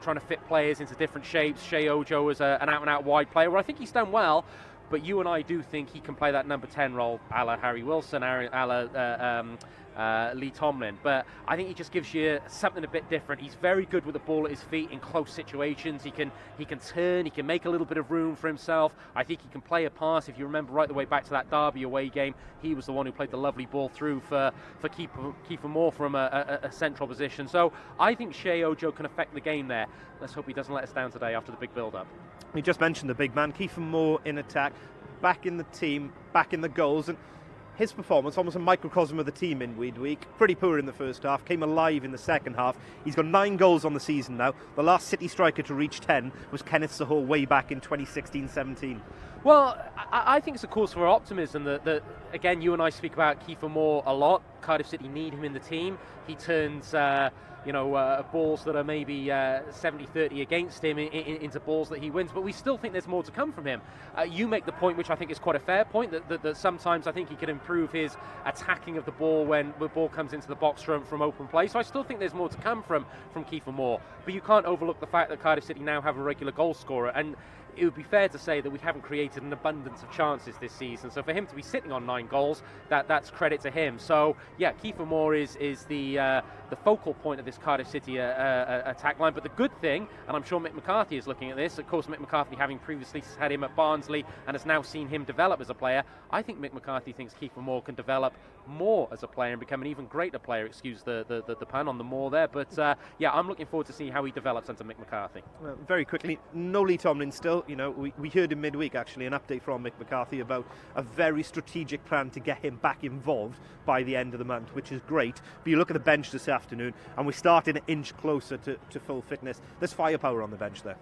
trying to fit players into different shapes. Shea Ojo is an out-and-out wide player, where I think he's done well, but you and I do think he can play that number 10 role, a la Harry Wilson, a la Lee Tomlin. But I think he just gives you something a bit different. He's very good with the ball at his feet in close situations. He can turn, he can make a little bit of room for himself. I think he can play a pass. If you remember right the way back to that Derby away game, he was the one who played the lovely ball through for Kiefer Moore from a central position. So I think Shea Ojo can affect the game there. Let's hope he doesn't let us down today after the big build-up. You just mentioned the big man, Kiefer Moore in attack, back in the team, back in the goals, and his performance, almost a microcosm of the team in midweek. Pretty poor in the first half, came alive in the second half. He's got 9 goals on the season now. The last City striker to reach 10 was Kenneth Sahor way back in 2016-17. Well, I think it's a cause for optimism that again, you and I speak about Kiefer Moore a lot. Cardiff City need him in the team. He turns balls that are maybe 70-30 against him into balls that he wins, but we still think there's more to come from him. You make the point, which I think is quite a fair point, that sometimes I think he can improve his attacking of the ball when the ball comes into the box from open play. So I still think there's more to come from Kiefer Moore, but you can't overlook the fact that Cardiff City now have a regular goal scorer, and it would be fair to say that we haven't created an abundance of chances this season. So for him to be sitting on 9 goals, that's credit to him. So yeah, Kiefer Moore is the focal point of this Cardiff City attack line. But the good thing, and I'm sure Mick McCarthy is looking at this, of course Mick McCarthy having previously had him at Barnsley and has now seen him develop as a player, I think Mick McCarthy thinks Kiefer Moore can develop more as a player and become an even greater player, excuse the pun on the more there, but yeah, I'm looking forward to see how he develops under Mick McCarthy. Well, very quickly, no Lee Tomlin still. You know, we heard in midweek actually an update from Mick McCarthy about a very strategic plan to get him back involved by the end of the month, which is great. But you look at the bench this afternoon and we're starting an inch closer to full fitness. There's firepower on the bench there.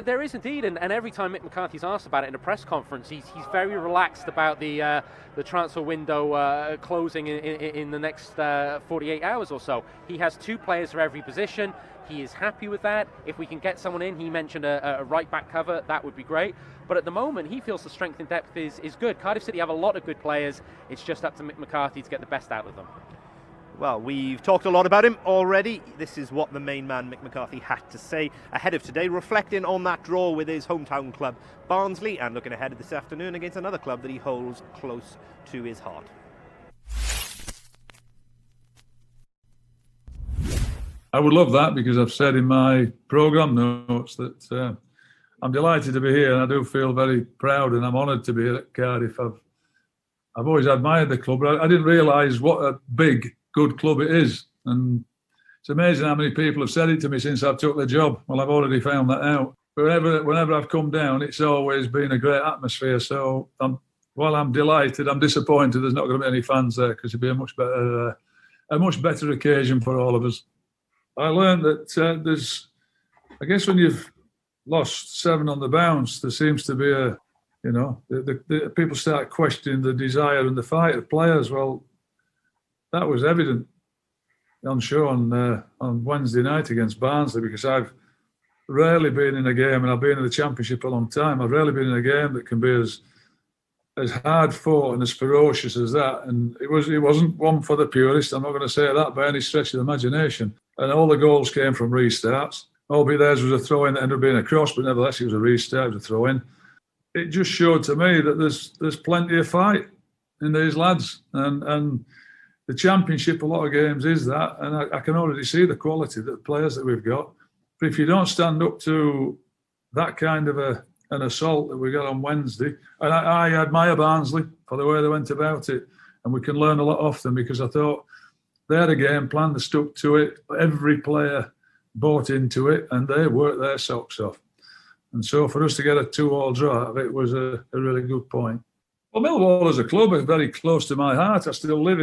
There is indeed, and every time Mick McCarthy's asked about it in a press conference, he's very relaxed about the transfer window closing in the next 48 hours or so. He has 2 players for every position. He is happy with that. If we can get someone in, he mentioned a right-back cover, that would be great. But at the moment, he feels the strength and depth is good. Cardiff City have a lot of good players. It's just up to Mick McCarthy to get the best out of them. Well, we've talked a lot about him already. This is what the main man, Mick McCarthy, had to say ahead of today, reflecting on that draw with his hometown club, Barnsley, and looking ahead of this afternoon against another club that he holds close to his heart. I would love that, because I've said in my programme notes that I'm delighted to be here, and I do feel very proud and I'm honoured to be here at Cardiff. I've always admired the club, but I didn't realise what a big, good club it is. And it's amazing how many people have said it to me since I've took the job. Well, I've already found that out. But whenever I've come down, it's always been a great atmosphere. So while I'm delighted, I'm disappointed there's not going to be any fans there, because it'd be a much better occasion for all of us. I learned that there's, I guess when you've lost 7 on the bounce, there seems to be the people start questioning the desire and the fight of players. Well, that was evident on show on Wednesday night against Barnsley, because I've rarely been in a game, and I've been in the Championship a long time, I've rarely been in a game that can be as hard fought and as ferocious as that. And it wasn't one for the purist. I'm not going to say that by any stretch of the imagination. And all the goals came from restarts. Albeit theirs was a throw-in that ended up being a cross, but nevertheless it was a restart, it was a throw-in. It just showed to me that there's plenty of fight in these lads. And the Championship, a lot of games is that. And I can already see the quality of the players that we've got. But if you don't stand up to that kind of an assault that we got on Wednesday, and I admire Barnsley for the way they went about it, and we can learn a lot off them, because I thought they had a game plan, they stuck to it, every player bought into it, and they worked their socks off. And so for us to get a 2-2 draw out of it was a really good point. Well, Millwall as a club is very close to my heart. I still live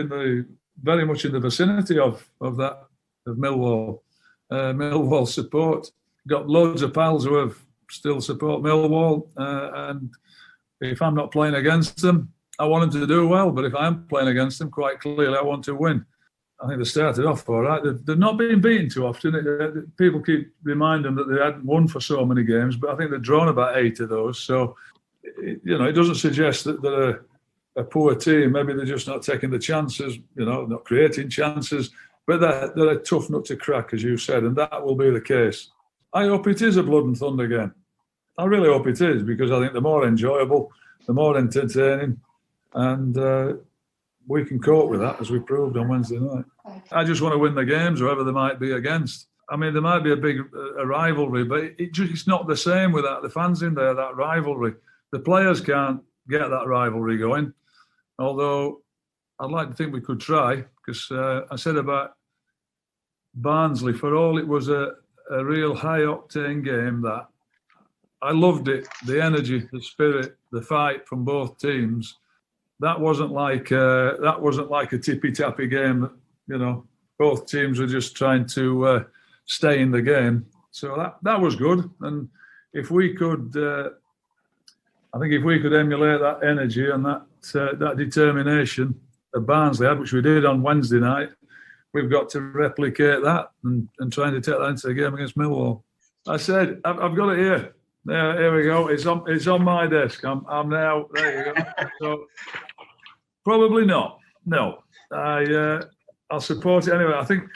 very much in the vicinity of Millwall. Millwall support. Got loads of pals who have still support Millwall, and if I'm not playing against them, I want them to do well. But if I am playing against them, quite clearly I want to win. I think they started off all right. They've not been beaten too often. People keep reminding them that they hadn't won for so many games, but I think they've drawn about 8 of those. So, it doesn't suggest that they're a poor team. Maybe they're just not taking the chances, not creating chances. But they're a tough nut to crack, as you said, and that will be the case. I hope it is a blood and thunder game. I really hope it is, because I think the more enjoyable, the more entertaining, and we can cope with that, as we proved on Wednesday night. I just want to win the games, whoever they might be against. I mean, there might be a rivalry, but it's not the same without the fans in there, that rivalry. The players can't get that rivalry going, although I'd like to think we could try, because I said about Barnsley, for all it was a real high-octane game, that I loved it, the energy, the spirit, the fight from both teams. That wasn't like a tippy-tappy game. You know, both teams were just trying to stay in the game. So that was good. And if we could, I think if we could emulate that energy and that determination that Barnsley had, which we did on Wednesday night, we've got to replicate that and trying to take that into the game against Millwall. I said, I've got it here. There, here we go. It's on my desk. I'm now. There you go. So probably not. No, I'll support it anyway. I think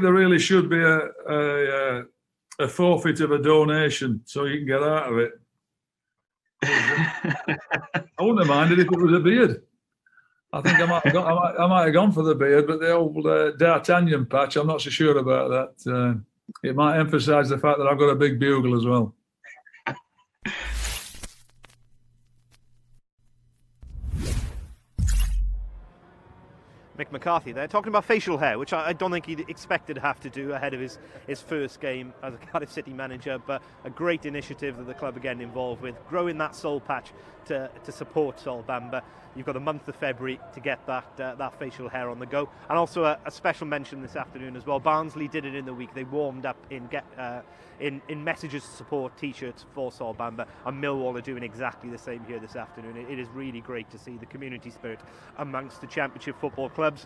there really should be a forfeit of a donation so you can get out of it. I wouldn't have minded if it was a beard. I think I might have gone for the beard, but the old D'Artagnan patch, I'm not so sure about that. It might emphasise the fact that I've got a big bugle as well. Mick McCarthy there, talking about facial hair, which I don't think he expected to have to do ahead of his first game as a Cardiff City manager, but a great initiative that the club are getting involved with, growing that soul patch to support Sol Bamba. You've got a month of February to get that facial hair on the go. And also a special mention this afternoon as well. Barnsley did it in the week. They warmed up in messages to support T-shirts for Sol Bamba, and Millwall are doing exactly the same here this afternoon. It is really great to see the community spirit amongst the Championship football clubs.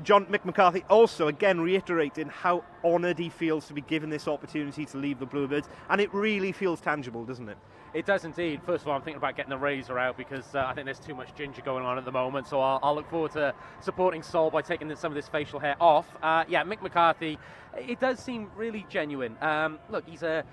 John, Mick McCarthy also again reiterating how honoured he feels to be given this opportunity to leave the Bluebirds, and it really feels tangible, doesn't it? It does indeed. First of all, I'm thinking about getting a razor out because I think there's too much ginger going on at the moment. So I'll look forward to supporting Sol by taking some of this facial hair off. Yeah, Mick McCarthy, it does seem really genuine. Look, he's a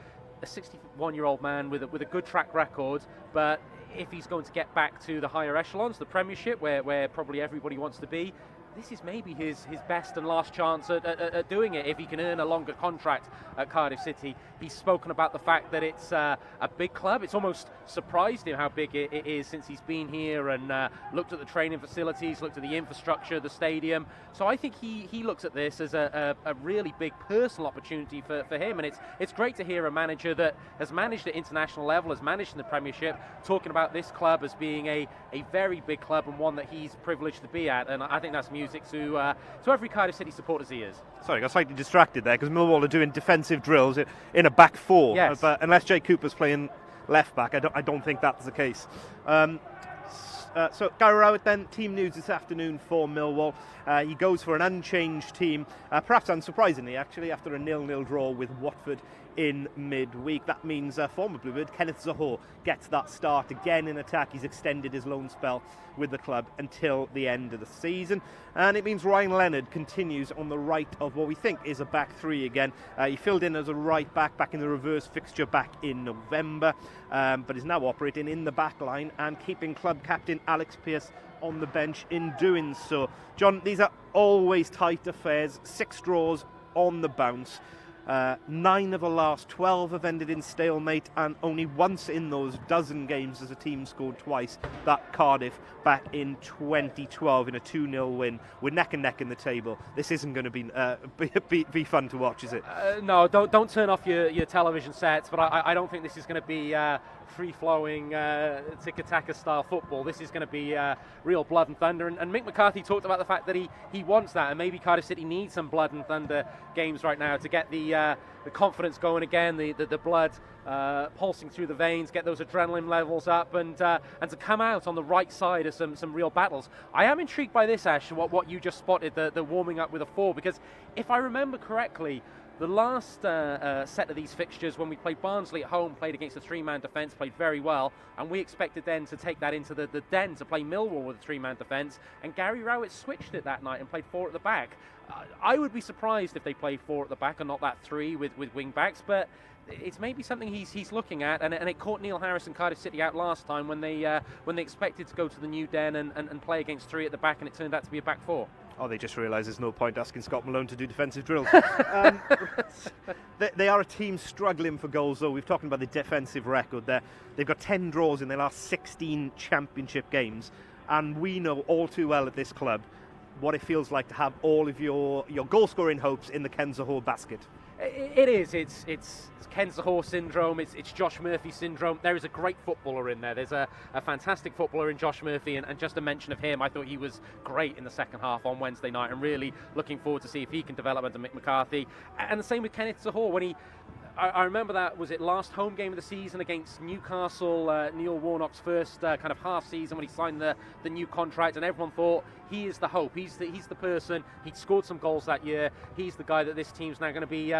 61-year-old man with a good track record, but if he's going to get back to the higher echelons, the Premiership, where probably everybody wants to be, this is maybe his best and last chance at doing it if he can earn a longer contract at Cardiff City. He's spoken about the fact that it's a big club. It's almost surprised him how big it is since he's been here and looked at the training facilities, looked at the infrastructure, the stadium. So I think he looks at this as a really big personal opportunity for him, and it's great to hear a manager that has managed at international level, has managed in the Premiership, talking about this club as being a very big club and one that he's privileged to be at, and I think that's music to every Cardiff City supporter's ears. Sorry, I got slightly distracted there because Millwall are doing defensive drills in a back four. Yes. But unless Jay Cooper's playing left back, I don't think that's the case. So Gary Rowett then, team news this afternoon for Millwall. He goes for an unchanged team, perhaps unsurprisingly actually, after a 0-0 draw with Watford in midweek. That means former Bluebird Kenneth Zohore gets that start again in attack. He's extended his loan spell with the club until the end of the season, and it means Ryan Leonard continues on the right of what we think is a back three again. He filled in as a right back in the reverse fixture back in November, but is now operating in the back line and keeping club captain Alex Pearce on the bench in doing so. John, these are always tight affairs, 6 draws on the bounce. 9 of the last 12 have ended in stalemate, and only once in those dozen games has a team scored twice. That Cardiff back in 2012 in a 2-0 win. We're neck and neck in the table. This isn't going to be fun to watch, is it? No, don't turn off your television sets, but I don't think this is going to be free-flowing tiki-taka style football. This is going to be real blood and thunder, and Mick McCarthy talked about the fact that he wants that, and maybe Cardiff City needs some blood and thunder games right now to get the confidence going again, the blood pulsing through the veins, get those adrenaline levels up, and to come out on the right side of some real battles. I am intrigued by this, Ash, what you just spotted, the warming up with a 4, because if I remember correctly, the last set of these fixtures, when we played Barnsley at home, played against a three-man defence, played very well, and we expected then to take that into the den to play Millwall with a three-man defence, and Gary Rowett switched it that night and played 4 at the back. I would be surprised if they play 4 at the back and not that 3 with wing-backs, but it's maybe something he's looking at, and it caught Neil Harris and Cardiff City out last time when they expected to go to the new den and play against 3 at the back, and it turned out to be a back 4. Oh, they just realised there's no point asking Scott Malone to do defensive drills. They are a team struggling for goals, though. We've talked about the defensive record there. They've got 10 draws in their last 16 championship games, and we know all too well at this club what it feels like to have all of your goal-scoring hopes in the Ken Zahor basket. It is. It's Ken Zahor syndrome. It's Josh Murphy syndrome. There is a great footballer in there. There's a fantastic footballer in Josh Murphy, and just a mention of him, I thought he was great in the second half on Wednesday night, and really looking forward to see if he can develop under Mick McCarthy. And the same with Kenneth Zahor. When I remember that, was it last home game of the season against Newcastle, Neil Warnock's first kind of half season when he signed the new contract, and everyone thought he is the hope, he's the person. He'd scored some goals that year, he's the guy that this team's now going to be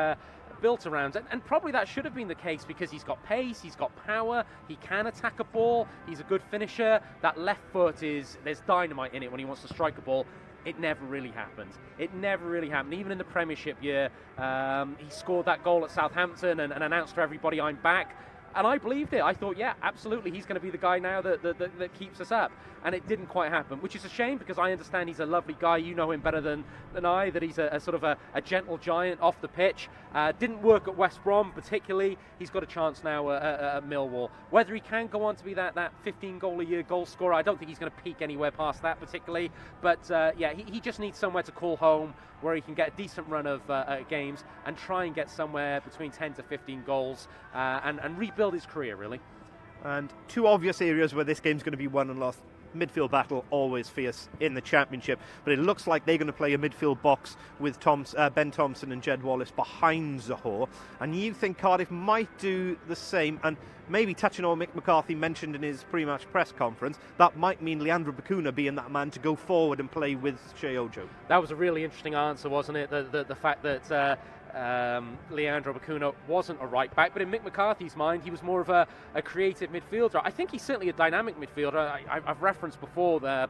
built around, and probably that should have been the case, because he's got pace, he's got power, he can attack a ball, he's a good finisher. That left foot there's dynamite in it when he wants to strike a ball. It never really happened. Even in the Premiership year, he scored that goal at Southampton and announced to everybody, "I'm back." And I believed it. I thought, yeah, absolutely, he's going to be the guy now that keeps us up. And it didn't quite happen, which is a shame, because I understand he's a lovely guy. You know him better than I, that he's a sort of a gentle giant off the pitch. Didn't work at West Brom particularly. He's got a chance now at Millwall. Whether he can go on to be that 15-goal-a-year goal scorer, I don't think he's going to peak anywhere past that particularly. But yeah, he just needs somewhere to call home, where he can get a decent run of games and try and get somewhere between 10 to 15 goals and rebuild his career, really. And 2 obvious areas where this game's going to be won and lost. Midfield battle, always fierce in the Championship, but it looks like they're going to play a midfield box with Ben Thompson and Jed Wallace behind Zahor, and you think Cardiff might do the same, and maybe touching on what Mick McCarthy mentioned in his pre-match press conference, that might mean Leandro Bacuna being that man to go forward and play with Shea Ojo. That was a really interesting answer, wasn't it? The fact that Leandro Bacuna wasn't a right back, but in Mick McCarthy's mind, he was more of a creative midfielder. I think he's certainly a dynamic midfielder. I've referenced before that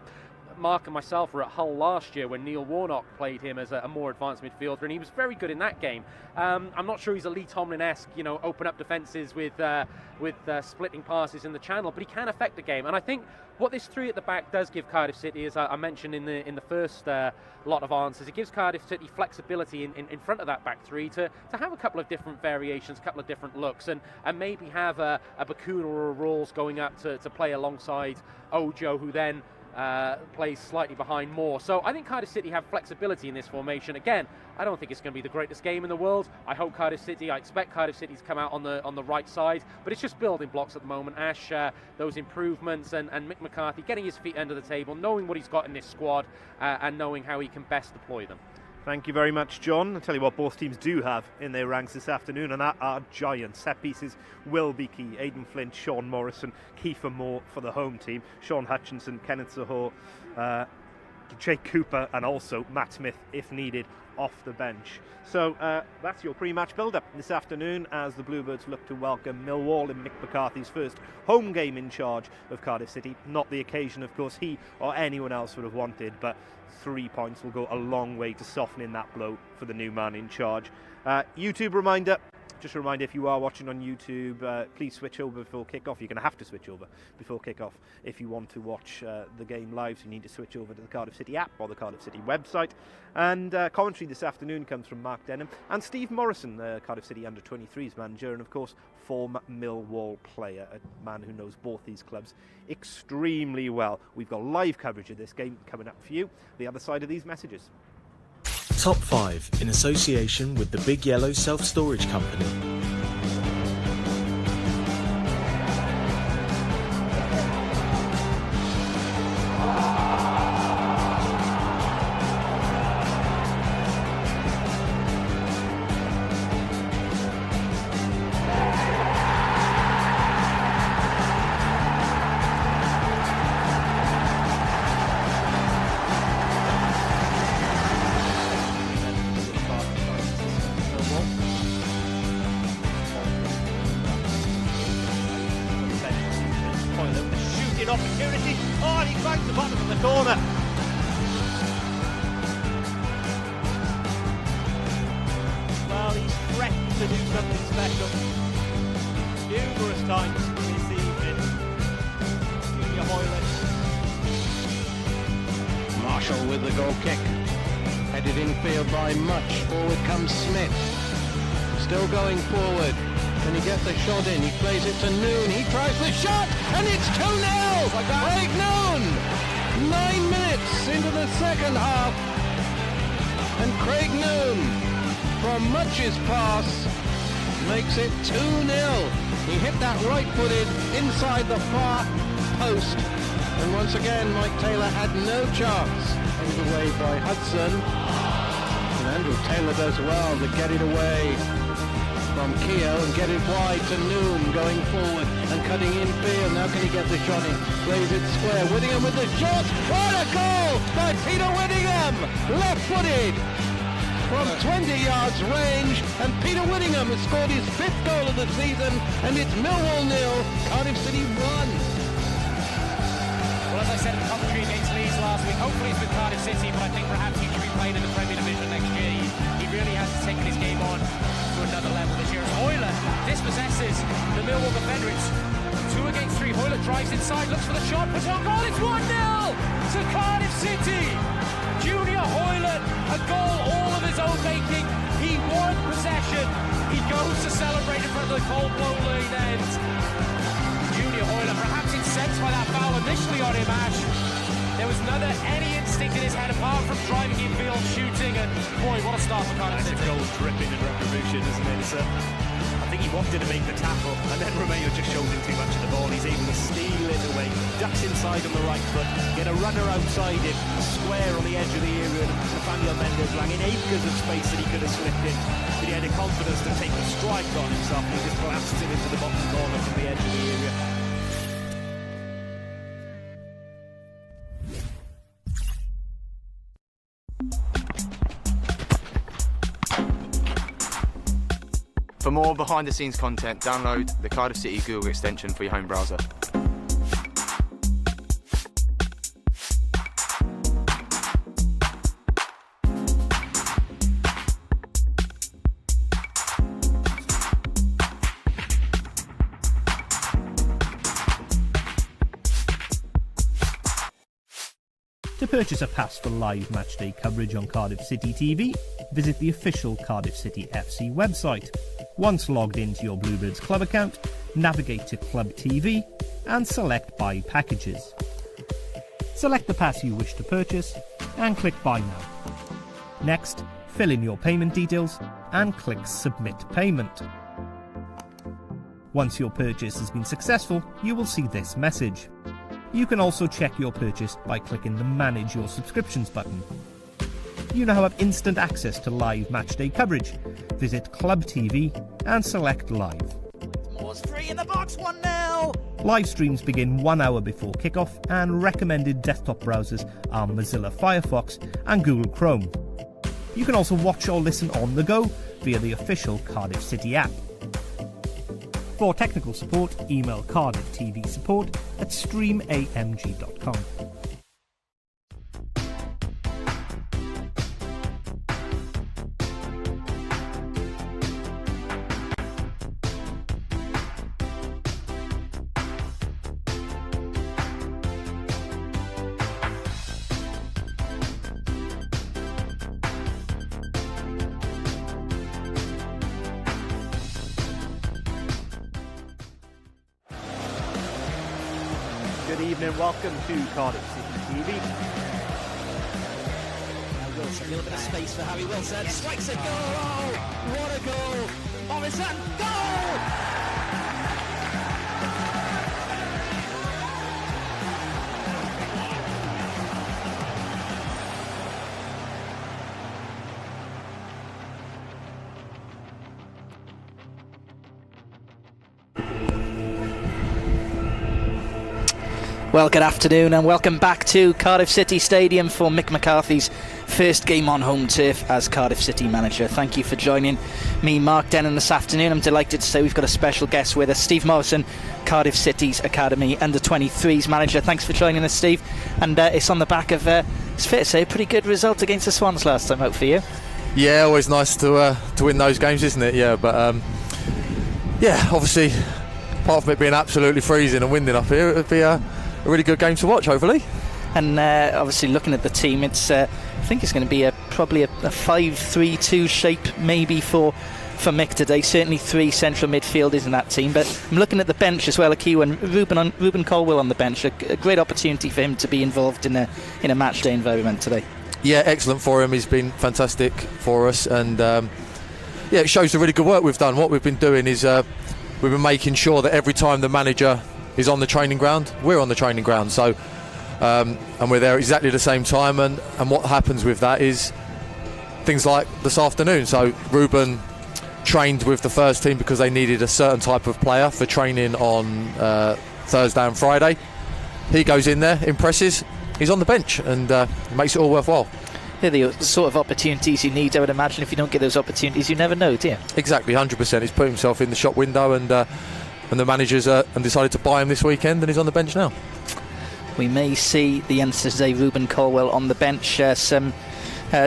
Mark and myself were at Hull last year when Neil Warnock played him as a more advanced midfielder, and he was very good in that game. I'm not sure he's a Lee Tomlin-esque, open up defences with splitting passes in the channel, but he can affect the game. And I think what this 3 at the back does give Cardiff City, as I mentioned in the first lot of answers, it gives Cardiff City flexibility in front of that back 3 to have a couple of different variations, a couple of different looks, and maybe have a Bacuna or a Rawls going up to play alongside Ojo, who then plays slightly behind more. So I think Cardiff City have flexibility in this formation. Again, I don't think it's going to be the greatest game in the world. I expect Cardiff City to come out on the right side, but it's just building blocks at the moment. Ash, those improvements, and Mick McCarthy getting his feet under the table, knowing what he's got in this squad, and knowing how he can best deploy them. Thank you very much, John. I'll tell you what both teams do have in their ranks this afternoon, and that are giants. Set pieces will be key. Aidan Flint, Sean Morison, Kiefer Moore for the home team, Sean Hutchinson, Kenneth Zahor, Jake Cooper, and also Matt Smith, if needed, off the bench. So that's your pre-match build-up this afternoon as the Bluebirds look to welcome Millwall in Mick McCarthy's first home game in charge of Cardiff City. Not the occasion, of course, he or anyone else would have wanted, but 3 points will go a long way to softening that blow for the new man in charge. YouTube reminder. Just a reminder, if you are watching on YouTube, please switch over before kick-off. You're going to have to switch over before kick-off if you want to watch the game live. So you need to switch over to the Cardiff City app or the Cardiff City website. And commentary this afternoon comes from Mark Denham and Steve Morison, the Cardiff City under-23s manager, and of course former Millwall player, a man who knows both these clubs extremely well. We've got live coverage of this game coming up for you the other side of these messages. Top 5 in association with the Big Yellow Self-Storage Company. brilliant opportunity. Oh, and he finds the bottom of the corner. Well, he's threatened to do something special numerous times this evening. Junior Hoyland. Marshall with the goal kick. Headed infield by Much. Forward comes Smith. Still going forward. Can he get the shot in? He plays it to Noon. He tries the shot, and it's 2-0. Craig Noon. 9 minutes into the second half, and Craig Noon, from Much's pass, makes it 2-0. He hit that right-footed inside the far post, and once again Mike Taylor had no chance. Put away by Hudson, and Andrew Taylor does well to get it away from Keogh and get it wide to Noon, going forward and cutting in field. Now can he get the shot in? Plays it square. Whittingham with the shot. What a goal by Peter Whittingham! Left-footed from 20 yards range, and Peter Whittingham has scored his 5th goal of the season, and it's Millwall 0, Cardiff City 1. Well, as I said in the commentary against Leeds last week, hopefully it's with Cardiff City, but I think perhaps he should be playing in the Premier Division next year. He really has taken his game on to another level this year. Hoyler dispossesses the Millwall defender. It's 2 against 3. Hoyler drives inside, looks for the shot, puts on goal. It's 1-0 to Cardiff City. Junior Hoyler, a goal all of his own making. He won possession. He goes to celebrate in front of the cold-blown Lane end. Junior Hoyler, perhaps incensed by that foul initially on him, Ash. There was never any instinct in his head apart from driving infield, shooting, and boy, what a start for Cardiff City. That's a goal dripping in retribution, isn't it? I think he wanted to make the tackle, and then Romeo just shows him too much of the ball. He's able to steal it away, ducks inside on the right foot, get a runner outside him, square on the edge of the area, and Nathaniel Mendes rang in acres of space that he could have slipped in. But he had the confidence to take the strike on himself, and he just blasts it into the bottom corner from the edge of the area. For more behind-the-scenes content, download the Cardiff City Google extension for your home browser. To purchase a pass for live matchday coverage on Cardiff City TV, visit the official Cardiff City FC website. Once logged into your Bluebirds club account, navigate to Club TV and select Buy Packages. Select the pass you wish to purchase and click Buy Now. Next, fill in your payment details and click Submit Payment. Once your purchase has been successful, you will see this message. You can also check your purchase by clicking the Manage Your Subscriptions button. You now have instant access to live matchday coverage. Visit Club TV and select Live. Moore's free in the box, 1-0! Live streams begin 1 hour before kickoff, and recommended desktop browsers are Mozilla Firefox and Google Chrome. You can also watch or listen on the go via the official Cardiff City app. For technical support, email Cardiff TV support at streamamg.com. Good evening, welcome to Cardiff City TV. Wilson, a little bit of space for Harry Wilson, strikes a goal! Oh, what a goal! Morison, goal! Well, good afternoon and welcome back to Cardiff City Stadium for Mick McCarthy's first game on home turf as Cardiff City manager. Thank you for joining me, Mark Dennon, this afternoon. I'm delighted to say we've got a special guest with us, Steve Morison, Cardiff City's Academy Under-23s manager. Thanks for joining us, Steve. And it's on the back of, it's fair to say, a pretty good result against the Swans last time out for you. Yeah, always nice to win those games, isn't it? Yeah, but yeah, obviously, apart from it being absolutely freezing and winding up here, it would be a really good game to watch, hopefully. And obviously, looking at the team, it's I think it's going to be probably a 5-3-2 shape maybe for Mick today. Certainly 3 central midfielders in that team. But I'm looking at the bench as well, a key one. Ruben Colwell on the bench, a great opportunity for him to be involved in a match day environment today. Yeah, excellent for him. He's been fantastic for us, and yeah, it shows the really good work we've done. What we've been doing is we've been making sure that every time the manager is on the training ground, we're on the training ground. So and we're there exactly the same time, and what happens with that is things like this afternoon. So Ruben trained with the first team because they needed a certain type of player for training on Thursday and Friday. He goes in there, impresses, he's on the bench, and makes it all worthwhile. Yeah, the sort of opportunities you need, I would imagine. If you don't get those opportunities, you never know, do you? Exactly, 100%. He's put himself in the shop window, and the managers and decided to buy him this weekend, and he's on the bench now. We may see the youngster today, Ruben Colwell, on the bench. Some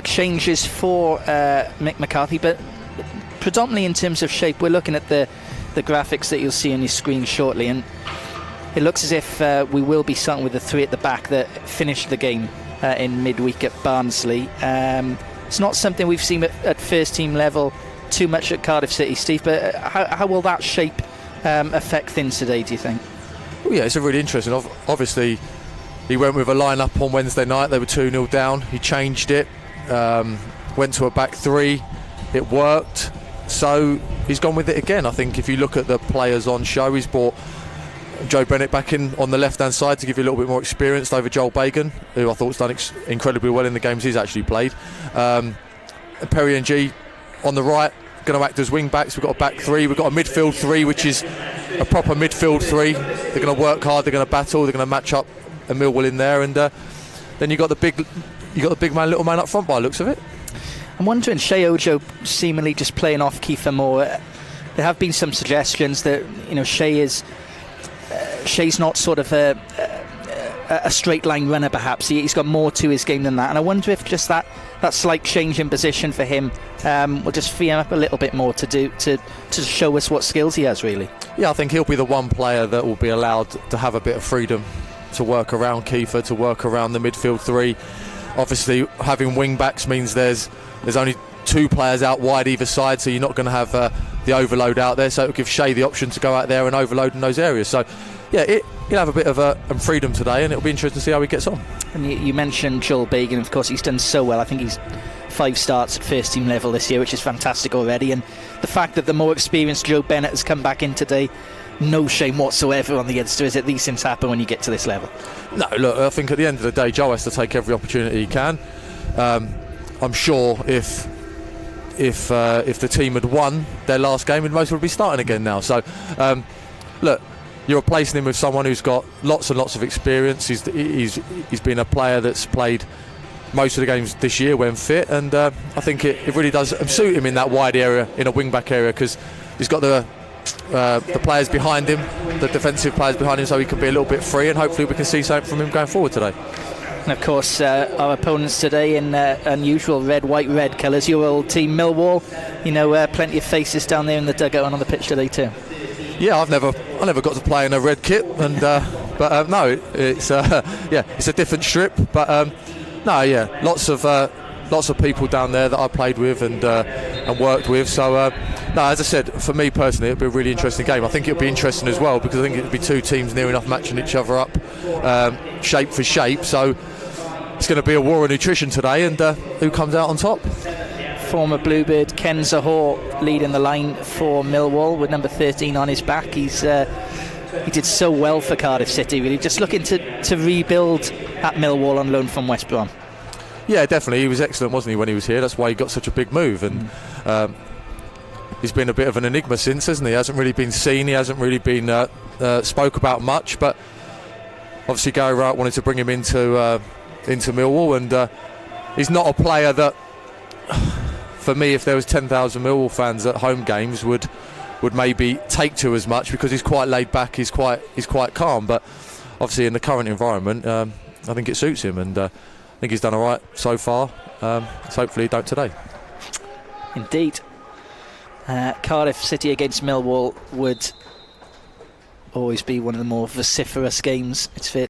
changes for Mick McCarthy, but predominantly in terms of shape. We're looking at the graphics that you'll see on your screen shortly, and it looks as if we will be starting with the 3 at the back that finished the game in midweek at Barnsley. It's not something we've seen at first team level too much at Cardiff City, Steve, but how will that shape affect things today, do you think? Well, yeah, it's a really interesting. Obviously, he went with a line-up on Wednesday night. They were 2-0 down. He changed it, went to a back 3. It worked, so he's gone with it again. I think if you look at the players on show, he's brought Joe Bennett back in on the left-hand side to give you a little bit more experience over Joel Bagan, who I thought's done incredibly well in the games he's actually played. Perry and G on the right, going to act as wing-backs. We've got a back 3. We've got a midfield 3, which is a proper midfield 3. They're going to work hard. They're going to battle. They're going to match up a Millwall in there, and then you've got the big man, little man up front by the looks of it. I'm wondering, Shea Ojo seemingly just playing off Kiefer Moore. There have been some suggestions that Shea's not sort of a straight line runner. Perhaps he's got more to his game than that, and I wonder if just that slight change in position for him will just free him up a little bit more to show us what skills he has, really. Yeah, I think he'll be the one player that will be allowed to have a bit of freedom to work around Kiefer, to work around the midfield 3. Obviously, having wing backs means there's only 2 players out wide either side, so you're not going to have the overload out there, so it'll give Shea the option to go out there and overload in those areas. So yeah, he'll have a bit of freedom today, and it'll be interesting to see how he gets on. And you mentioned Joel Bagan. Of course, he's done so well. I think he's 5 starts at first team level this year, which is fantastic already, and the fact that the more experienced Joe Bennett has come back in today, no shame whatsoever on the youngster, is it? These things happen when you get to this level. No, look, I think at the end of the day, Joe has to take every opportunity he can. I'm sure if the team had won their last game, most would be starting again now. So, look, you're replacing him with someone who's got lots and lots of experience. He's been a player that's played most of the games this year when fit, and I think it really does suit him in that wide area, in a wing-back area, because he's got the players behind him, the defensive players behind him, so he can be a little bit free, and hopefully we can see something from him going forward today. And of course, our opponents today in unusual red, white, red colours. Your old team, Millwall. Plenty of faces down there in the dugout and on the pitch today too. Yeah, I never got to play in a red kit, and but no, it's it's a different strip, but no, yeah, lots of people down there that I played with and worked with. So no, as I said, for me personally, it'll be a really interesting game. I think it'll be interesting as well because I think it'll be 2 teams near enough matching each other up, shape for shape. So it's going to be a war of nutrition today, and who comes out on top? Former Bluebird Ken Zahor leading the line for Millwall with number 13 on his back. He did so well for Cardiff City, really. Just looking to rebuild at Millwall on loan from West Brom. Yeah, definitely. He was excellent, wasn't he, when he was here? That's why he got such a big move. And he's been a bit of an enigma since, hasn't he? He hasn't really been seen. He hasn't really been spoke about much. But obviously Gary Wright wanted to bring him into Millwall, and he's not a player that, for me, if there was 10,000 Millwall fans at home games, would maybe take to as much, because he's quite laid back, he's quite calm. But obviously in the current environment, I think it suits him, and I think he's done all right so far. So hopefully he don't today. Indeed. Cardiff City against Millwall would always be one of the more vociferous games, it's fair